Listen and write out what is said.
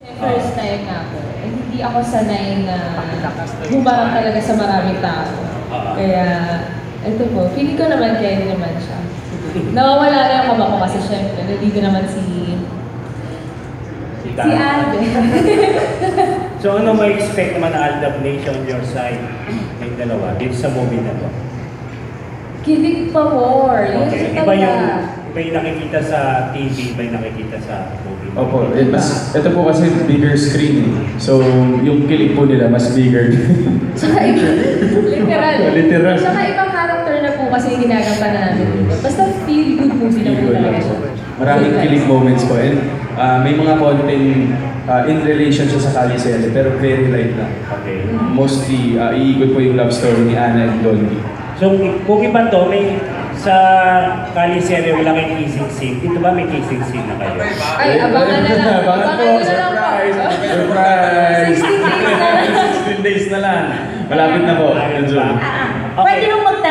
First time nga po, hindi ako sanay na humarap talaga sa maraming tao. Kaya, ito po, feeling ko naman kaya naman siya. Nawawala na yung kaba ko kasi syempre, nandito naman si Ate. So ano may expect naman na Aldab Nation on your side? Yung dalawa, dito sa movie na to? Kilig pa more. Okay, iba yung nakikita sa TV, iba yung nakikita sa movie. Opo, ito po kasi bigger screen. So, yung kilig po nila mas bigger. Saka literal. Literal. Saka ibang character na po kasi yung ginagawa namin dito. Basta feel good movie lang po talaga. Maraming kilig moments po. And may mga konting in relation siya sa Kalisele, pero very light lang. Okay. Mostly, iikot po yung love story ni Ana and Dolly. So kung iba to, may sa Kalisele wala kayong kissing scene. Dito ba may kissing scene na kayo? Ay, abangan na lang. Abangan po, Abangan nyo na lang po. surprise! 16 days na lang. 16 days na lang. Malapit na po. Okay. Pwede nung magtanong.